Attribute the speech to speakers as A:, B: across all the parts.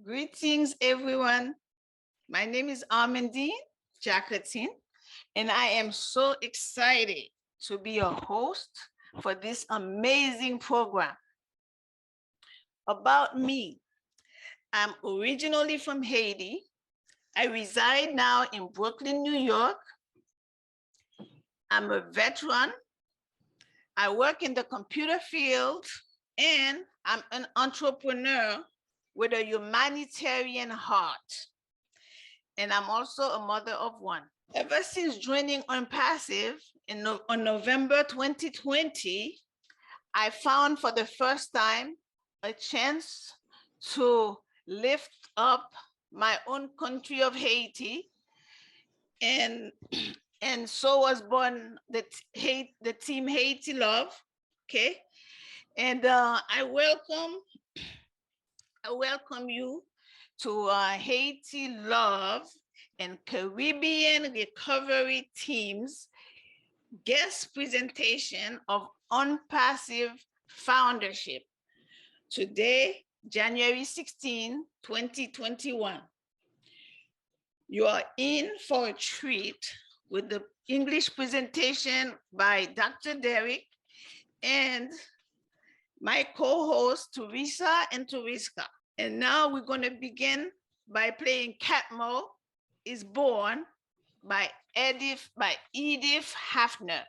A: Greetings, everyone. My name is Armandine Jacqueline, and I am so excited to be a host for this amazing program. About me, I'm originally from Haiti. I reside now in Brooklyn, New York. I'm a veteran. I work in the computer field, and I'm an entrepreneur with a humanitarian heart. And I'm also a mother of one. Ever since joining ONPASSIVE on November 2020, I found for the first time a chance to lift up my own country of Haiti. And so was born the team HaitiLove, okay? And I welcome you to HaitiLove and Caribbean Recovery Team's guest presentation of ONPASSIVE Foundership. Today, January 16, 2021. You are in for a treat with the English presentation by Dr. Derek and my co-host, Teresa and Teresa. And now we're going to begin by playing Catmo is Born by Edith Hafner.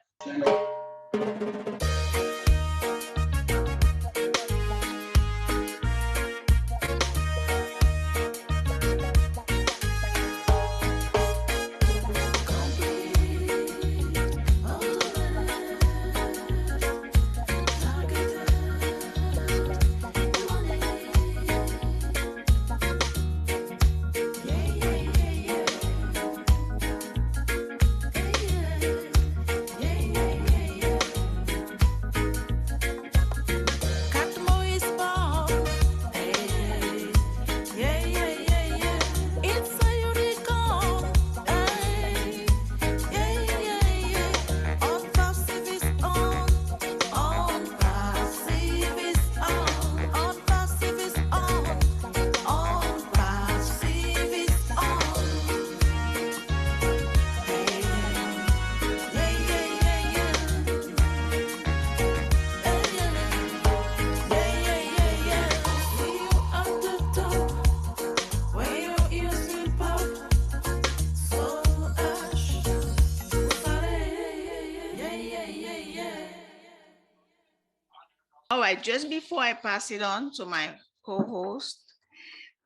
A: All right, just before I pass it on to my co-host,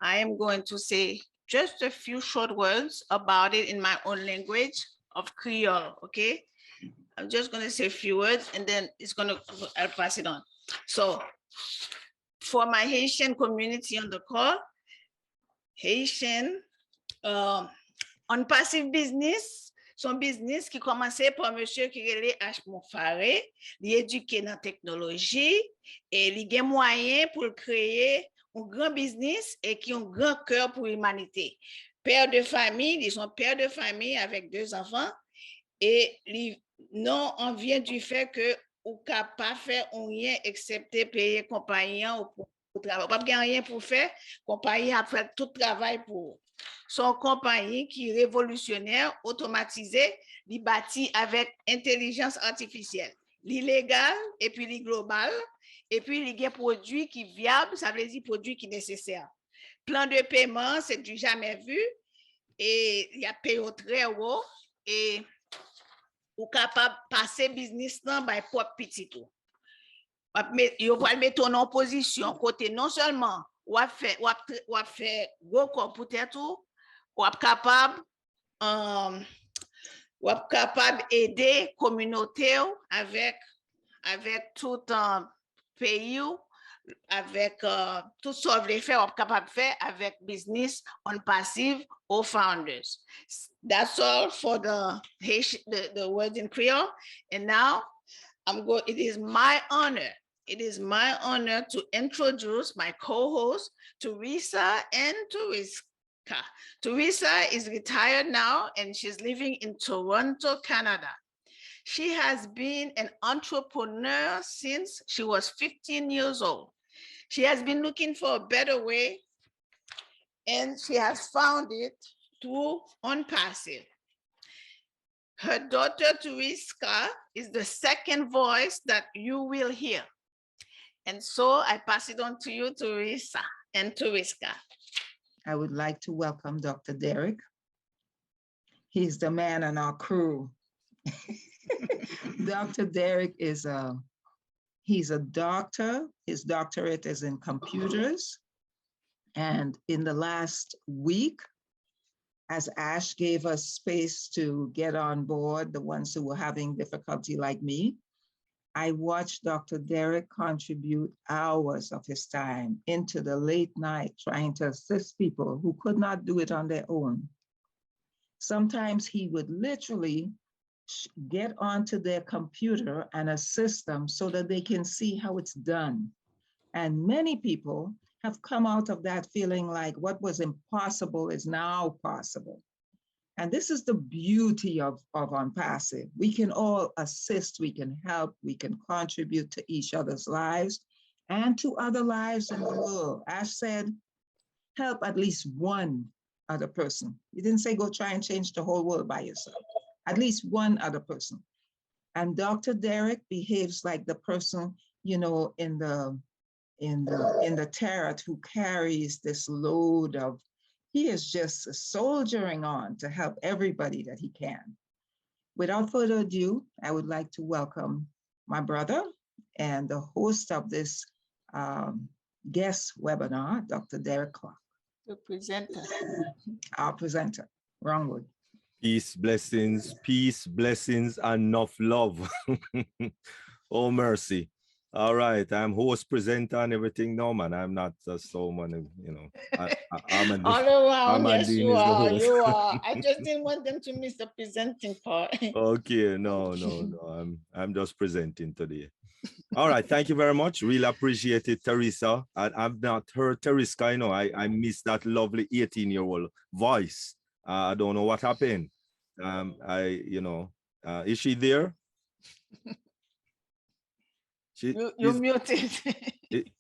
A: I am going to say just a few short words about it in my own language of Creole, okay? I'm just going to say a few words and then I'll pass it on. So for my Haitian community on the call, Haitian, ONPASSIVE business, son business qui commençait par monsieur qui relait H. Mufareh, il éduqué dans la technologie et il a moyen pour créer un grand business et qui a un grand cœur pour l'humanité. Père de famille, ils sont père de famille avec 2 enfants et non, on vient du fait que ou capable faire rien excepté payer compagnie ou travail. Pas rien pour faire, compagnie a fait tout travail pour. Son compagnie qui est révolutionnaire, automatisé, il bâti avec intelligence artificielle. L'illégal et puis l'global, et puis il y a produit qui est viable, ça veut dire produit qui est nécessaire. Plan de paiement, c'est du jamais vu, et il y a payé très haut, et ou capable de passer business dans by propre petit tout. Vous va mettre en position côté non seulement ou fait gros corps pour tout, ou capable aider communauté avec tout un pays avec tout ce que vous faire capable de faire avec business ONPASSIVE or founders. That's all for the words in Creole. And now it is my honor to introduce my co-host, Teresa and Teresa. Teresa is retired now and she's living in Toronto, Canada. She has been an entrepreneur since she was 15 years old. She has been looking for a better way and she has found it through ONPASSIVE. Her daughter, Teresa, is the second voice that you will hear. And so I pass it on to you, Teresa and Teresa.
B: I would like to welcome Dr. Derek. He's the man on our crew. Dr. Derek he's a doctor. His doctorate is in computers. And in the last week, as Ash gave us space to get on board, the ones who were having difficulty like me, I watched Dr. Derek contribute hours of his time into the late night trying to assist people who could not do it on their own. Sometimes he would literally get onto their computer and assist them so that they can see how it's done. And many people have come out of that feeling like what was impossible is now possible. And this is the beauty of ONPASSIVE. We can all assist, we can help, we can contribute to each other's lives and to other lives in the world. Ash said, help at least one other person. He didn't say go try and change the whole world by yourself. At least one other person. And Dr. Derek behaves like the person, you know, in the turret who carries this load of, he is just soldiering on to help everybody that he can. Without further ado, I would like to welcome my brother and the host of this guest webinar, Dr. Derek Clark.
A: The presenter.
B: Our presenter, wrong word.
C: Peace, blessings, and enough love. Oh, mercy. All right, I'm host, presenter, and everything. No, man, I'm not so man, you know. I'm
A: all around, yes, you are.
C: You
A: are. I just didn't want them to miss the presenting part.
C: Okay, no. I'm just presenting today. All right, thank you very much. Really appreciate it, Teresa. I've not heard Teresa, you know, I miss that lovely 18-year-old voice. I don't know what happened. Is she there?
A: You're muted.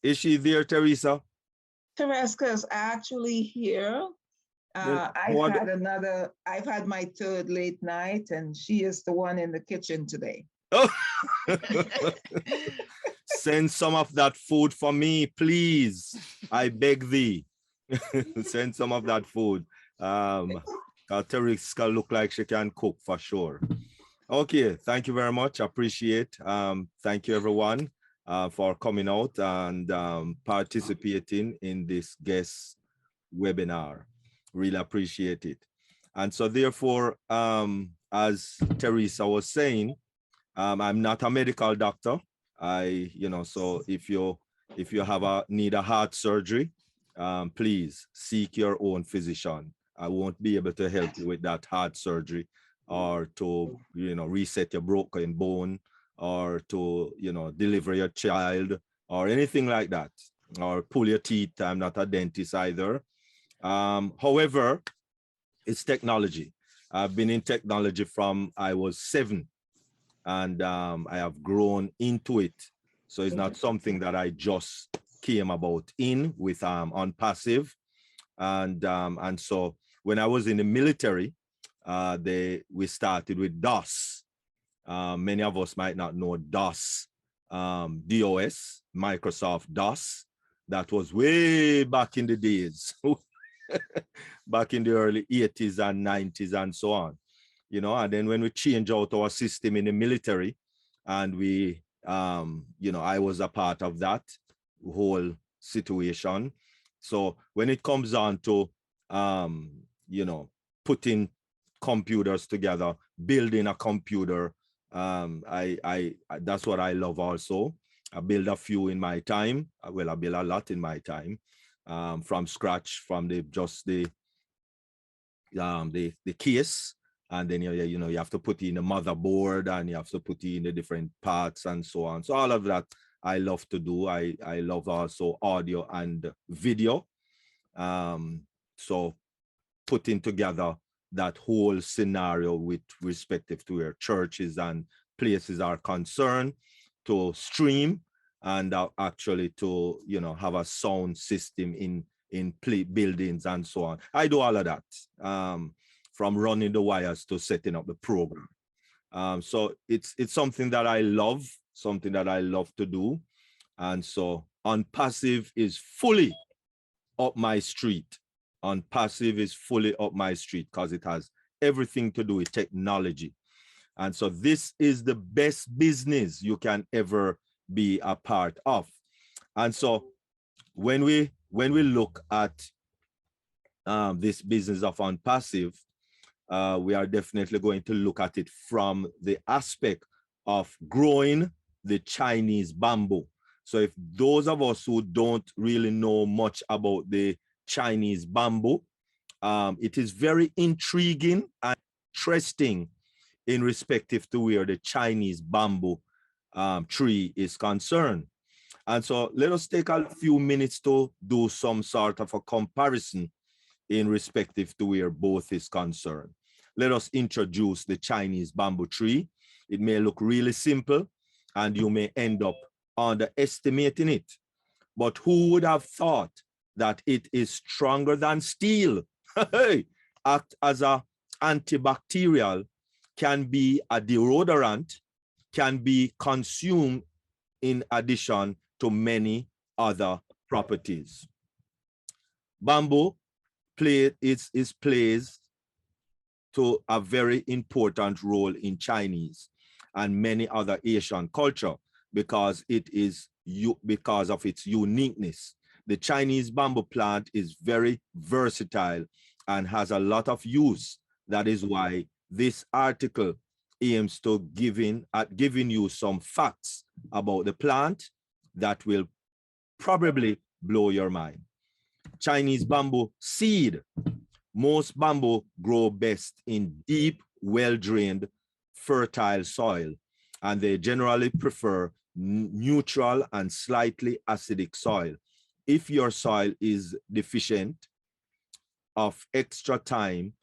C: Is she there, Teresa?
B: Teresa is actually here. I've had my third late night, and she is the one in the kitchen today.
C: Oh. Send some of that food for me, please. I beg thee. Send some of that food. Teresa look like she can cook for sure. Okay, thank you very much. Appreciate. Thank you everyone for coming out and participating in this guest webinar. Really appreciate it. And so therefore, as Teresa was saying, I'm not a medical doctor. So if you need a heart surgery, please seek your own physician. I won't be able to help you with that heart surgery, or to, reset your broken bone, or to, deliver your child, or anything like that, or pull your teeth. I'm not a dentist either. However, it's technology. I've been in technology from I was 7, and I have grown into it. So it's not something that I just came about in with ONPASSIVE. And so when I was in the military, we started with DOS. Many of us might not know DOS, DOS, Microsoft DOS. That was way back in the days, back in the early 80s and 90s and so on. And then when we changed out our system in the military, and we, I was a part of that whole situation. So when it comes on to, putting computers together, building a computer, that's what I love also. I build a few in my time. Well, I build a lot in my time, from scratch, from the case. And then, you have to put in a motherboard, and you have to put in the different parts and so on. So all of that I love to do. I love also audio and video. So putting together that whole scenario with respective to where churches and places are concerned, to stream and actually to, have a sound system in buildings and so on. I do all of that, from running the wires to setting up the program. So it's something that I love, to do. And so Unpassive is fully up my street. Unpassive is fully up my street because it has everything to do with technology. And so this is the best business you can ever be a part of. And so when we look at this business of Unpassive, we are definitely going to look at it from the aspect of growing the Chinese bamboo. So if those of us who don't really know much about the Chinese bamboo, it is very intriguing and interesting in respective to where the Chinese bamboo tree is concerned. And so let us take a few minutes to do some sort of a comparison in respective to where both is concerned. Let us introduce the Chinese bamboo tree. It may look really simple and you may end up underestimating it. But who would have thought that it is stronger than steel? Act as an antibacterial, can be a deodorant, can be consumed in addition to many other properties. Bamboo plays to a very important role in Chinese and many other Asian culture because because of its uniqueness. The Chinese bamboo plant is very versatile and has a lot of use. That is why this article aims to giving you some facts about the plant that will probably blow your mind. Chinese bamboo seed. Most bamboo grow best in deep, well-drained, fertile soil, and they generally prefer neutral and slightly acidic soil. If your soil is deficient of extra time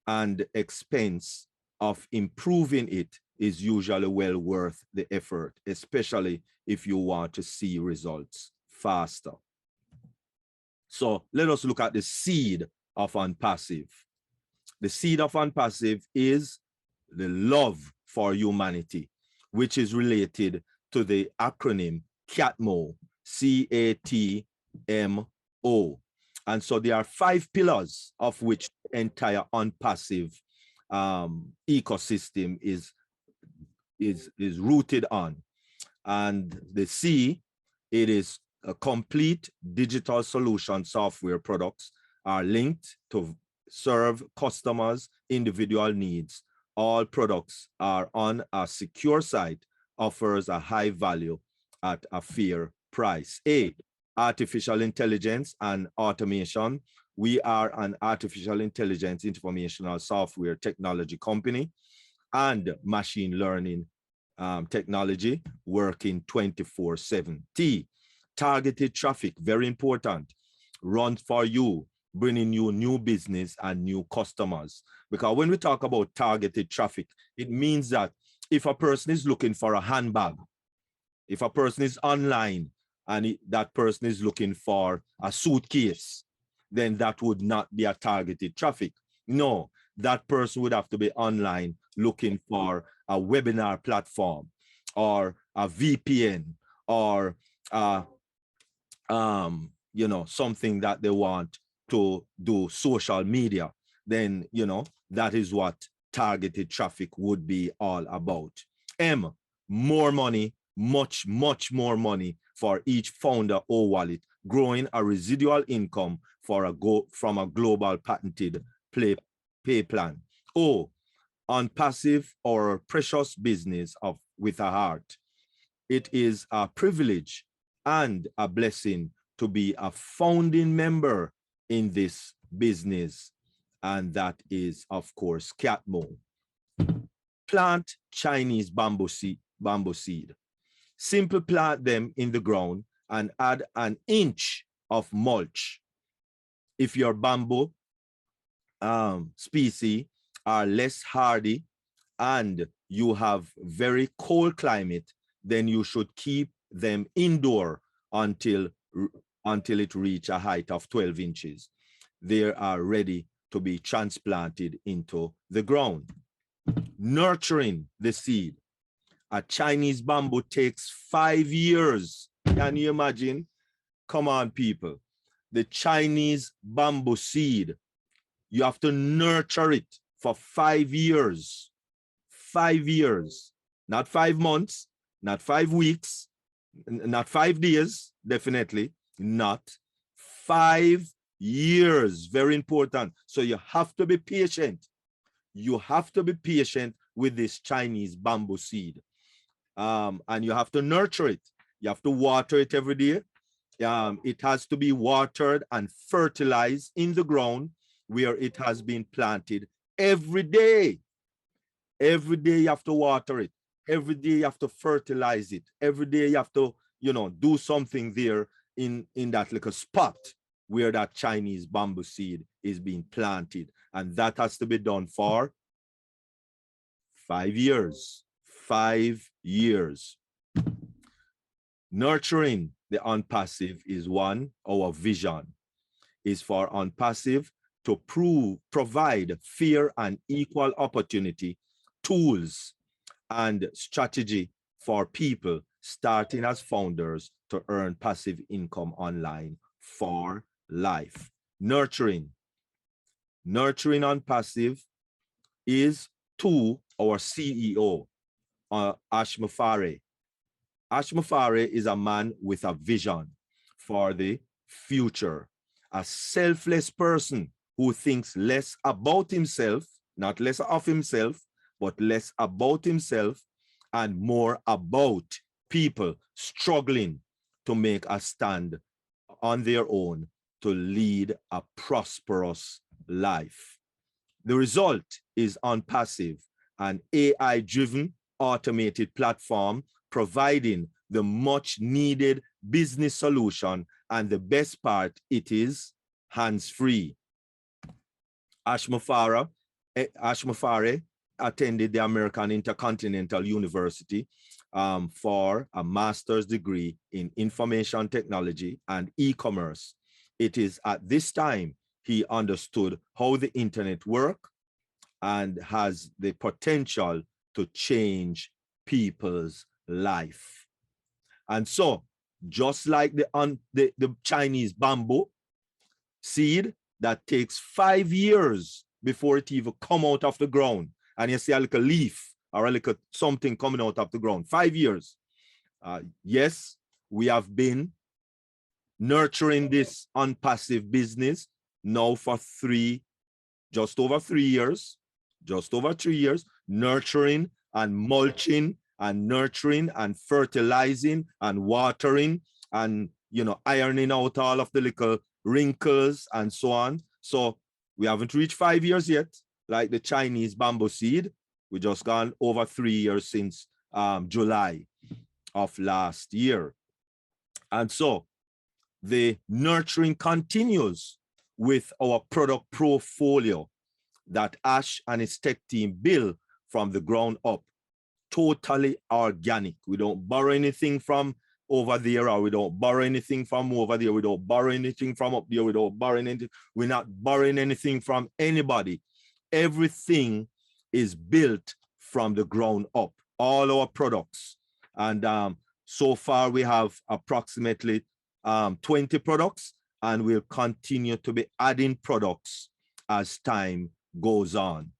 C: and expense of improving it is usually well worth the effort, especially if you want to see results faster. So let us look at the seed of Unpassive. The seed of Unpassive is the love for humanity, which is related to the acronym CATMO, C-A-T-M-O. And so there are 5 pillars of which the entire Unpassive ecosystem is rooted on. And the C, it is a complete digital solution software products are linked to serve customers' individual needs. All products are on a secure site, offers a high value at a fair price. A, artificial intelligence and automation. We are an artificial intelligence informational software technology company and machine learning technology working 24/7. T, targeted traffic, very important. Run for you, bringing you new business and new customers. Because when we talk about targeted traffic, it means that if a person is looking for a handbag, if a person is online and that person is looking for a suitcase, then that would not be a targeted traffic. No, that person would have to be online looking for a webinar platform or a VPN or you know, something that they want to do social media. Then, you know, that is what targeted traffic would be all about. M, more money, much more money for each founder or wallet, growing a residual income for from a global patented pay plan. O, Unpassive or precious business with a heart. It is a privilege and a blessing to be a founding member in this business, and that is, of course, CATMO. Plant Chinese bamboo seed. Simply plant them in the ground and add an inch of mulch. If your bamboo species are less hardy and you have very cold climate, then you should keep them indoor until until it reaches a height of 12 inches. They are ready to be transplanted into the ground. Nurturing the seed. A Chinese bamboo takes 5 years. Can you imagine? Come on, people. The Chinese bamboo seed, you have to nurture it for 5 years. 5 years. Not 5 months, not 5 weeks, not 5 days, definitely not. 5 years, very important. So you have to be patient. You have to be patient with this Chinese bamboo seed. And you have to nurture it. You have to water it every day. It has to be watered and fertilized in the ground where it has been planted every day. Every day you have to water it. Every day you have to fertilize it. Every day you have to, do something there in that little spot where that Chinese bamboo seed is being planted. And that has to be done for 5 years. 5 years. Nurturing the unpassive is one. Our vision is for unpassive to provide fair and equal opportunity, tools, and strategy for people starting as founders to earn passive income online for life. Nurturing unpassive is to our CEO, Mufareh. Mufareh is a man with a vision for the future, a selfless person who thinks less about himself, not less of himself, but less about himself and more about people struggling to make a stand on their own to lead a prosperous life. The result is Unpassive, an AI-driven automated platform providing the much needed business solution, and the best part, it is hands-free. Mufareh attended the American Intercontinental University for a master's degree in information technology and e-commerce. It is at this time he understood how the internet works and has the potential to change people's life. And so, just like the Chinese bamboo seed that takes 5 years before it even come out of the ground, and you see a little leaf or a little something coming out of the ground, 5 years. Yes, we have been nurturing this unpassive business now for just over 3 years, nurturing and mulching and nurturing and fertilizing and watering and, ironing out all of the little wrinkles and so on. So we haven't reached 5 years yet, like the Chinese bamboo seed. We just gone over 3 years since July of last year. And so the nurturing continues with our product portfolio that Ash and his tech team build from the ground up. Totally organic. We don't borrow anything from over there, or we don't borrow anything from over there. We don't borrow anything from up there. We don't borrow anything. We're not borrowing anything from anybody. Everything is built from the ground up, all our products. And so far we have approximately 20 products, and we'll continue to be adding products as time goes on.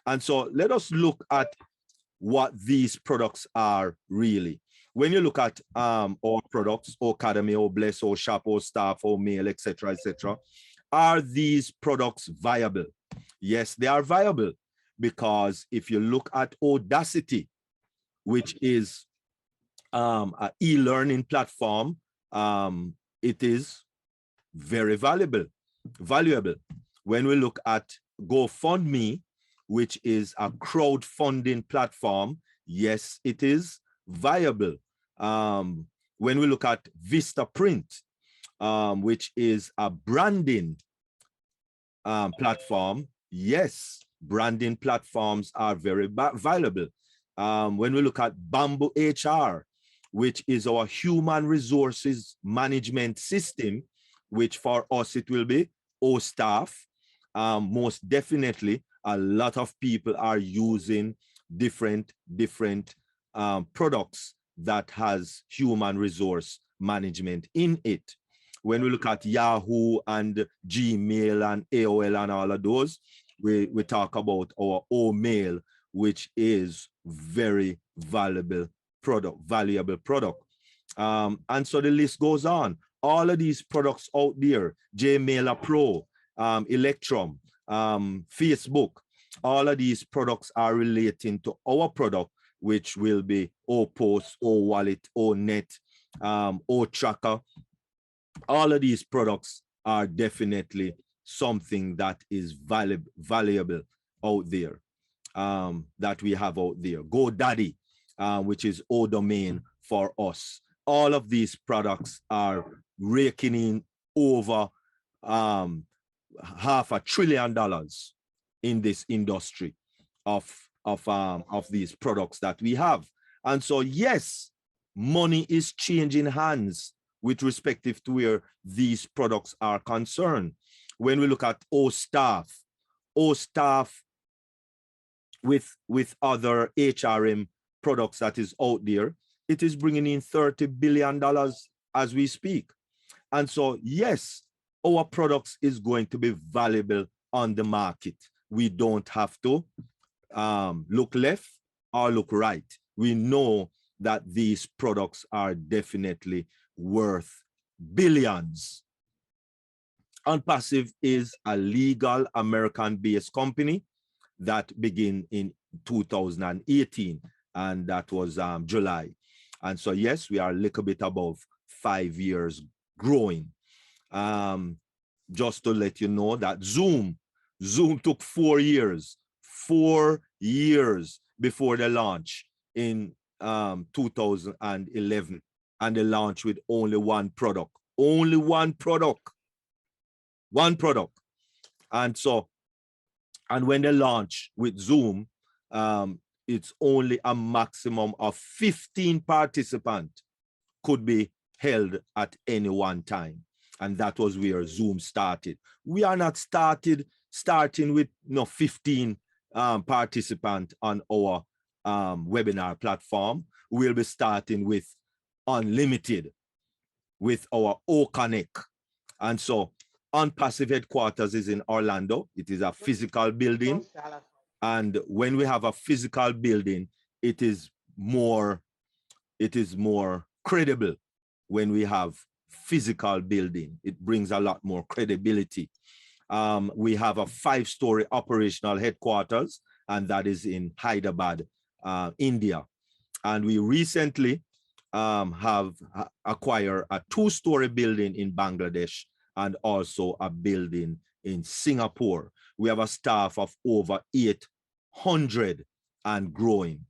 C: And so let us look at what these products are really. When you look at our products, or Academy, or Bless, or Shop, or Staff, or Mail, etc., are these products viable? Yes, they are viable, because if you look at Audacity, which is an e-learning platform, it is very valuable. When we look at GoFundMe, which is a crowdfunding platform, yes, it is viable. When we look at Vistaprint, which is a branding platform, yes, branding platforms are very valuable. When we look at Bamboo HR, which is our human resources management system, which for us it will be staff. Most definitely, a lot of people are using different products that has human resource management in it. When we look at Yahoo and Gmail and AOL and all of those, we talk about our mail, which is very valuable product. And so the list goes on. All of these products out there, Gmailer Pro, Electrum, Facebook, all of these products are relating to our product, which will be Post, Wallet, Net, Tracker. All of these products are definitely something that is valuable out there, that we have out there. GoDaddy, which is domain for us. All of these products are raking in over $500 billion in this industry of these products that we have. And so, yes, money is changing hands with respect to where these products are concerned. When we look at staff with other HRM products that is out there, it is bringing in $30 billion as we speak. And so, yes, our products is going to be valuable on the market. We don't have to look left or look right. We know that these products are definitely worth billions. Unpassive is a legal American-based company that began in 2018, and that was July. And so, yes, we are a little bit above 5 years growing. Just to let you know that Zoom took 4 years before the launch in 2011, and they launched with only one product. And so, and when they launch with Zoom, it's only a maximum of 15 participants could be held at any one time. And that was where Zoom started. We are not starting with 15 participants on our webinar platform. We'll be starting with unlimited with our Connect. And so Unpassive Headquarters is in Orlando. It is a physical building. And when we have a physical building, it is more credible when we have physical building. It brings a lot more credibility. We have a 5-story operational headquarters, and that is in Hyderabad, India. And we recently have acquired a 2-story building in Bangladesh and also a building in Singapore. We have a staff of over 800 and growing.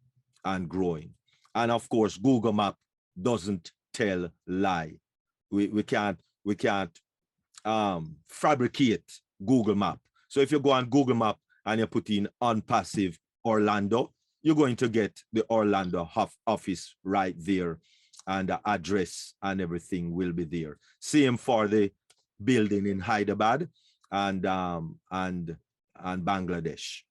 C: And of course, Google Map doesn't tell lie. We can't fabricate Google Map. So if you go on Google Map and you put in Unpassive Orlando, you're going to get the Orlando office right there, and the address and everything will be there. Same for the building in Hyderabad and Bangladesh.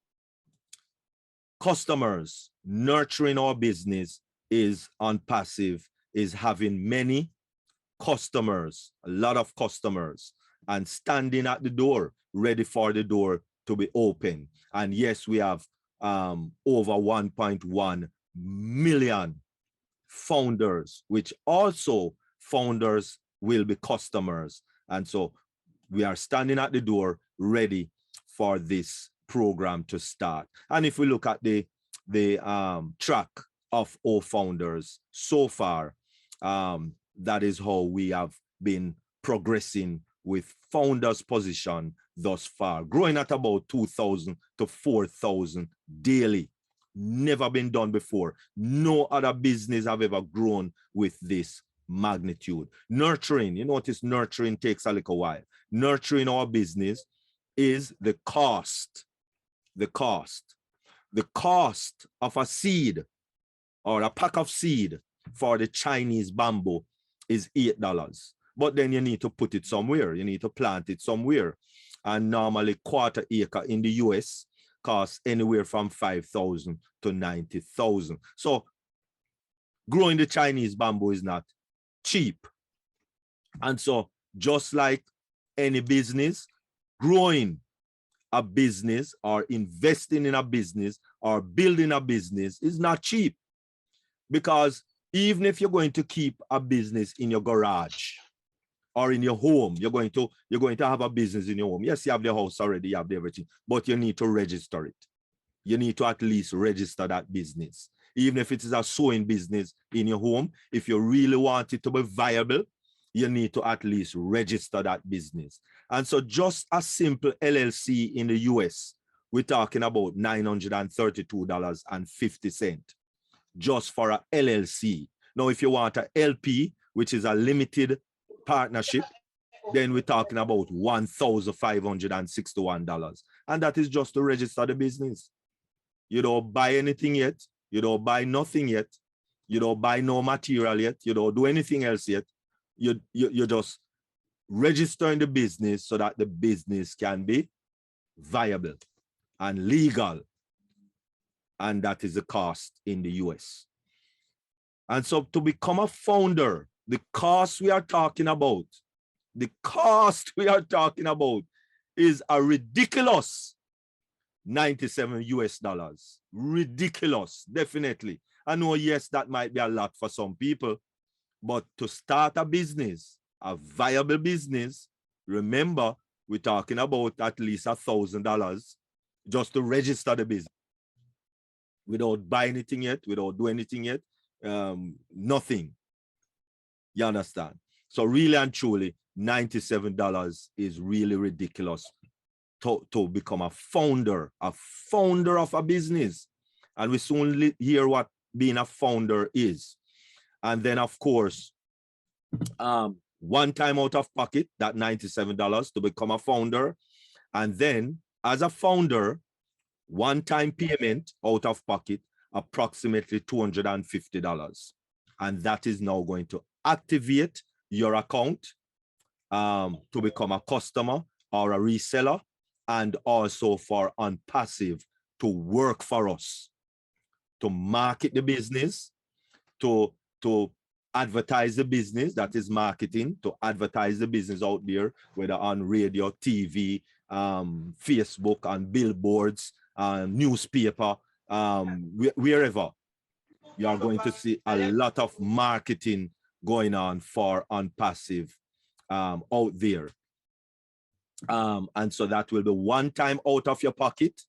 C: Customers, nurturing our business is Unpassive, is having many customers, a lot of customers, and standing at the door, ready for the door to be open. And yes, we have over 1.1 million founders, which also founders will be customers. And so we are standing at the door ready for this program to start. And if we look at the track of all founders so far, that is how we have been progressing with founders position thus far, growing at about 2,000 to 4,000 daily. Never been done before. No other business have ever grown with this magnitude. Nurturing, you notice nurturing takes a little while. Nurturing our business is the cost of a seed or a pack of seed for the Chinese bamboo is $8. But then you need to put it somewhere. You need to plant it somewhere. And normally quarter acre in the US costs anywhere from 5,000 to 90,000. So growing the Chinese bamboo is not cheap. And so just like any business, growing a business or investing in a business or building a business is not cheap. Because even if you're going to keep a business in your garage or in your home, you're going to have a business in your home. Yes, you have the house already, you have everything, but you need to register it. You need to at least register that business. Even if it is a sewing business in your home, if you really want it to be viable, you need to at least register that business. And so just a simple LLC in the US, we're talking about $932.50 just for a LLC. Now, if you want a LP, which is a limited partnership, then we're talking about $1,561. And that is just to register the business. You don't buy anything yet. You don't buy nothing yet. You don't buy no material yet. You don't do anything else yet. You're just registering the business so that the business can be viable and legal. And that is the cost in the US. And so to become a founder, the cost we are talking about is a ridiculous $97 US. Ridiculous, definitely. I know, yes, that might be a lot for some people, but to start a business, a viable business, remember, we're talking about at least $1,000 just to register the business. Without buying anything yet, without doing anything yet, nothing. You understand? So really and truly, $97 is really ridiculous to become a founder of a business. And we soon hear what being a founder is. And then, of course, one time out of pocket, that $97 to become a founder. And then as a founder, one-time payment out of pocket, approximately $250. And that is now going to activate your account to become a customer or a reseller, and also for ONPASSIVE to work for us, to market the business, to advertise the business, that is marketing, to advertise the business out there, whether on radio, TV, Facebook, and billboards, newspaper, wherever. You are going to see a lot of marketing going on for ONPASSIVE out there. And so that will be one time out of your pocket,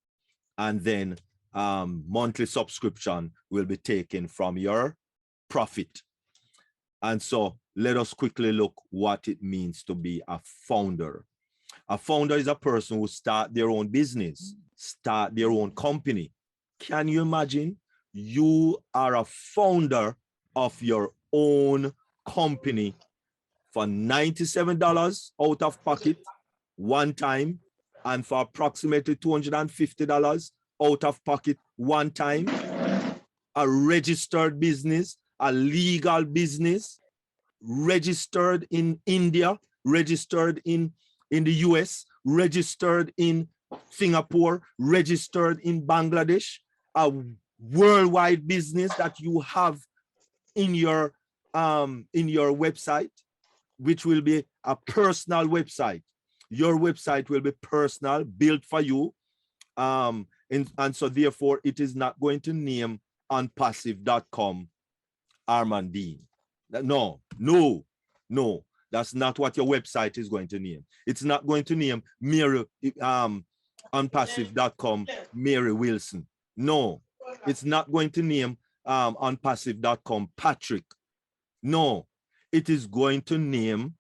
C: and then monthly subscription will be taken from your profit. And so let us quickly look what it means to be a founder. A founder is a person who start their own business, start their own company. Can you imagine? You are a founder of your own company for $97 out of pocket one time, and for approximately $250 out of pocket one time. A registered business, a legal business, registered in India, registered in the US, registered in Singapore, registered in Bangladesh, a worldwide business that you have in your website, which will be a personal website. Your website will be personal, built for you. And so therefore it is not going to name unpassive.com Armandine. No, that's not what your website is going to name. It's not going to name Mary, unpassive.com Mary Wilson. No, it's not going to name unpassive.com Patrick. No, it is going to name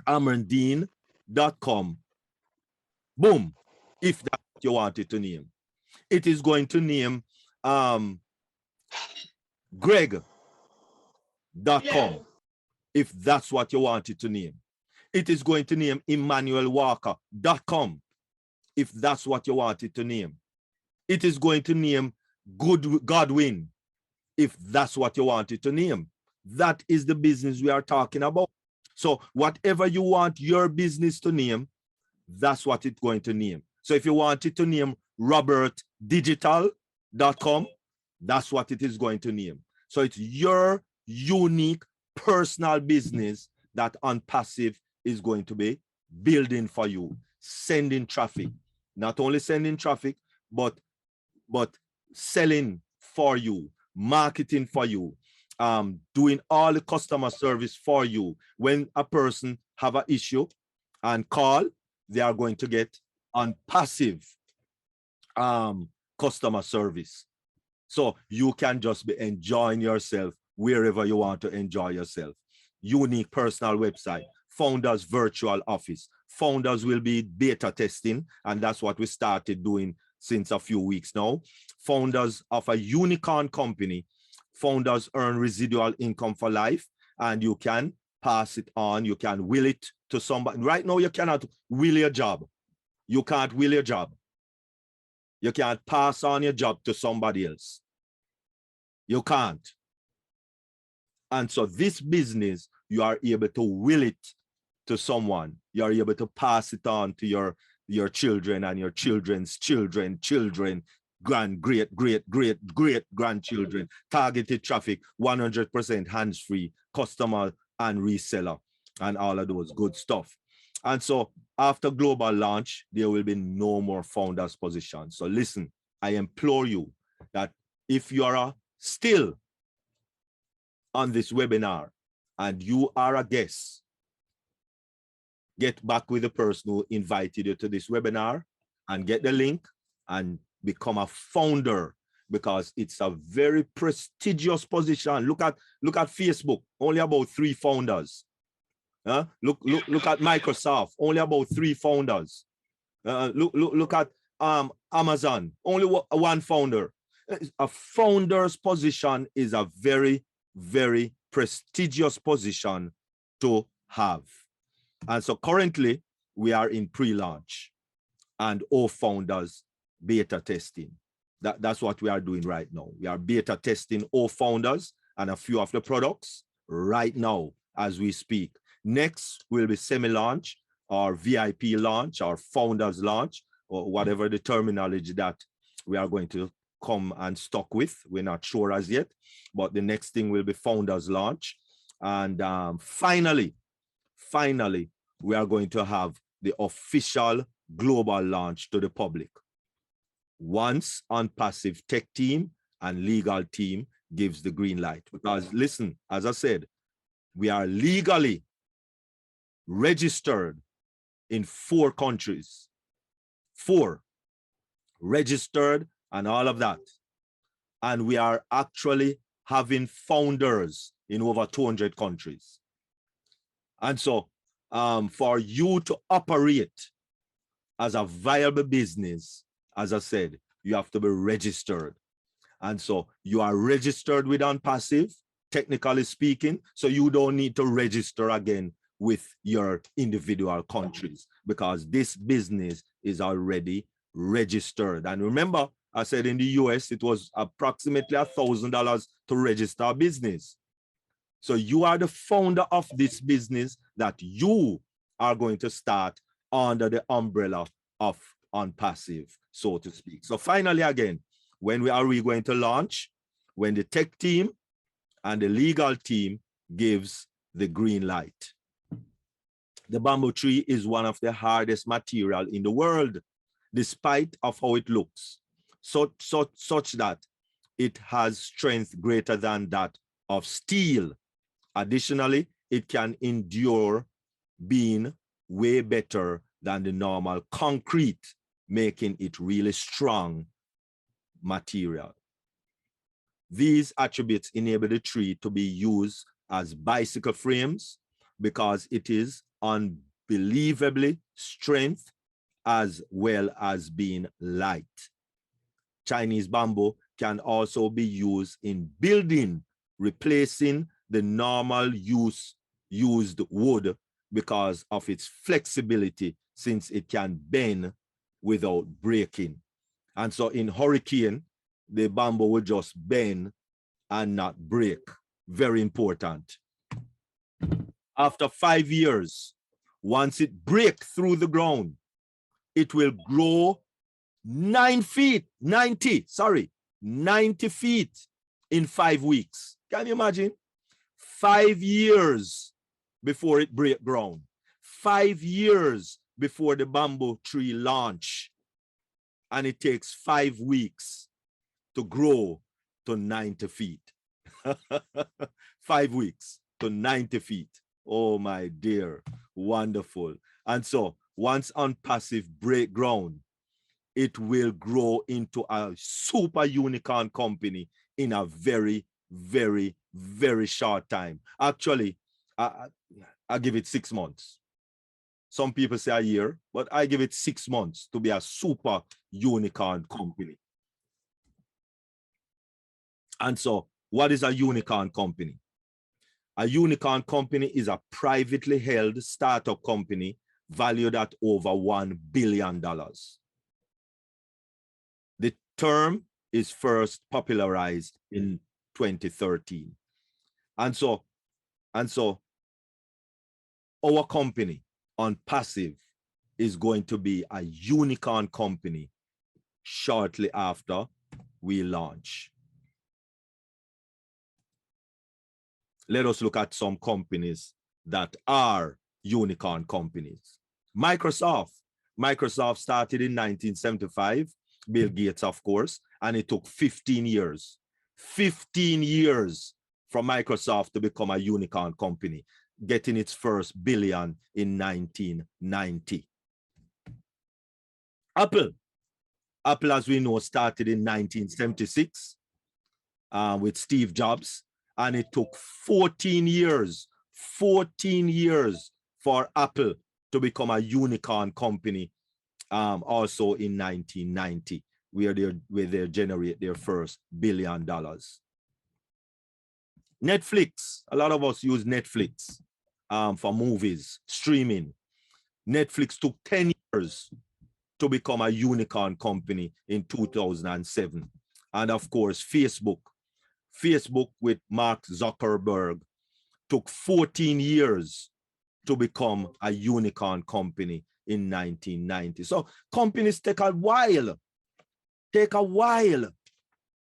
C: Armandine.com. Boom, if that's what you want it to name. It is going to name Greg.com, if that's what you want it to name. It is going to name EmmanuelWalker.com, if that's what you want it to name. It is going to name Godwin if that's what you want it to name. That is the business we are talking about. So whatever you want your business to name, that's what it's going to name. So if you want it to name robertdigital.com, that's what it is going to name. So it's your unique personal business that ONPASSIVE is going to be building for you, sending traffic. Not only sending traffic, but selling for you, marketing for you, doing all the customer service for you. When a person have an issue and call, they are going to get ONPASSIVE customer service. So you can just be enjoying yourself wherever you want to enjoy yourself. Unique personal website, founders virtual office. Founders will be beta testing, and that's what we started doing since a few weeks now. Founders of a unicorn company. Founders earn residual income for life, and you can pass it on. You can will it to somebody. Right now, you cannot will your job. You can't will your job. You can't pass on your job to somebody else. You can't. And so this business, you are able to will it to someone. You are able to pass it on to your children and your children's children, great grandchildren. Targeted traffic, 100% hands-free, customer and reseller, and all of those good stuff. And so after global launch, there will be no more founders positions. So listen, I implore you that if you are still on this webinar and you are a guest, get back with the person who invited you to this webinar and get the link and become a founder, because it's a very prestigious position. Look at Facebook, only about 3 founders. Look at Microsoft, only about 3 founders. Look at Amazon, only 1 founder. A founder's position is a very, very prestigious position to have. And so currently we are in pre-launch and all founders beta testing. That's what we are doing right now. We are beta testing all founders and a few of the products right now as we speak. Next will be semi-launch or VIP launch or founders launch, or whatever the terminology that we are going to come and stock with. We're not sure as yet, but the next thing will be founders launch. And finally, we are going to have the official global launch to the public. Once ONPASSIVE tech team and legal team gives the green light. Because listen, as I said, we are legally registered in 4 countries. 4 registered and all of that. And we are actually having founders in over 200 countries. And so for you to operate as a viable business, as I said, you have to be registered. And so you are registered with ONPASSIVE, technically speaking, so you don't need to register again with your individual countries, because this business is already registered. And remember, I said in the US, it was approximately $1,000 to register a business. So you are the founder of this business that you are going to start under the umbrella of ONPASSIVE, so to speak. So finally, again, when are we going to launch? When the tech team and the legal team gives the green light. The bamboo tree is one of the hardest material in the world, despite of how it looks, such that it has strength greater than that of steel. Additionally, it can endure being way better than the normal concrete, making it really strong material. These attributes enable the tree to be used as bicycle frames because it is unbelievably strength as well as being light. Chinese bamboo can also be used in building, replacing the normal used wood because of its flexibility, since it can bend without breaking. And so in hurricane, the bamboo will just bend and not break. Very important. After 5 years, once it breaks through the ground, it will grow 90 feet in 5 weeks. Can you imagine? 5 years before it break ground. 5 years before the bamboo tree launch. And it takes 5 weeks to grow to 90 feet. 5 weeks to 90 feet. Oh my dear, wonderful. And so once Unpassive break ground, it will grow into a super unicorn company in a very, very, very short time. Actually, I give it 6 months. Some people say a year, but I give it 6 months to be a super unicorn company. And so what is a unicorn company? A unicorn company is a privately held startup company valued at over $1 billion. The term is first popularized in 2013. And so our company, Unpassive, is going to be a unicorn company shortly after we launch. Let us look at some companies that are unicorn companies. Microsoft started in 1975, Bill Gates, of course, and it took 15 years. 15 years for Microsoft to become a unicorn company, getting its first billion in 1990. Apple, as we know, started in 1976 with Steve Jobs, and it took 14 years for Apple to become a unicorn company, also in 1990, where they generate their first $1 billion. Netflix, a lot of us use Netflix for movies, streaming. Netflix took 10 years to become a unicorn company in 2007. And of course, Facebook with Mark Zuckerberg took 14 years to become a unicorn company in 1990. So companies take a while,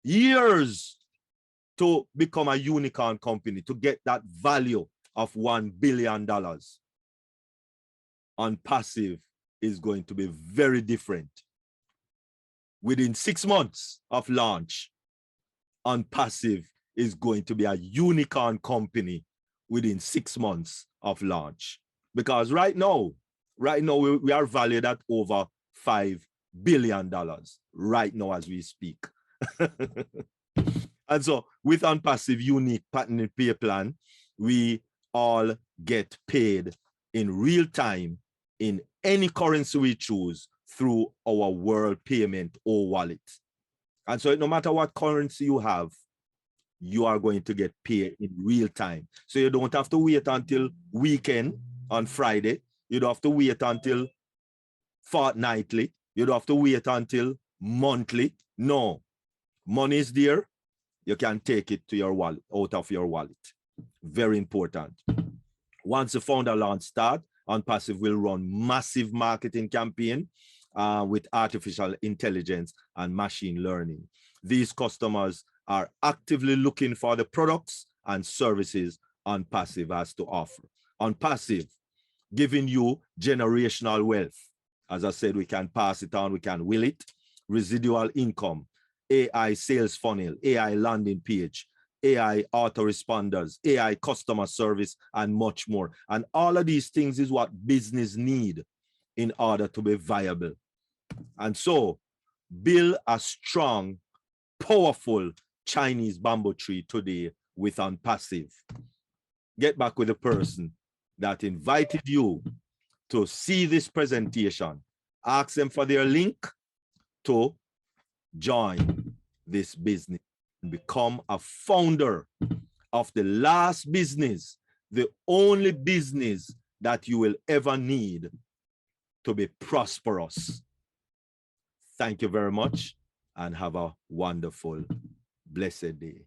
C: years to become a unicorn company, to get that value of $1 billion. Unpassive is going to be very different. Within 6 months of launch, Unpassive is going to be a unicorn company within 6 months of launch. Because right now we are valued at over $5 billion right now as we speak. And so with Unpassive unique patented pay plan, we all get paid in real time in any currency we choose through our world payment or wallet. And so no matter what currency you have, you are going to get paid in real time. So you don't have to wait until weekend on Friday. You don't have to wait until fortnightly. You don't have to wait until monthly. No, money is there. You can take it to your wallet, out of your wallet. Very important. Once the founder launch start, Unpassive will run massive marketing campaign with artificial intelligence and machine learning. These customers are actively looking for the products and services Unpassive has to offer. Unpassive, giving you generational wealth. As I said, we can pass it on, we can will it. Residual income, AI sales funnel, AI landing page, AI autoresponders, AI customer service, and much more. And all of these things is what business need in order to be viable. And so build a strong, powerful Chinese bamboo tree today with Unpassive. Get back with the person that invited you to see this presentation. Ask them for their link to join this business and become a founder of the last business, the only business that you will ever need to be prosperous. Thank you very much and have a wonderful, blessed day.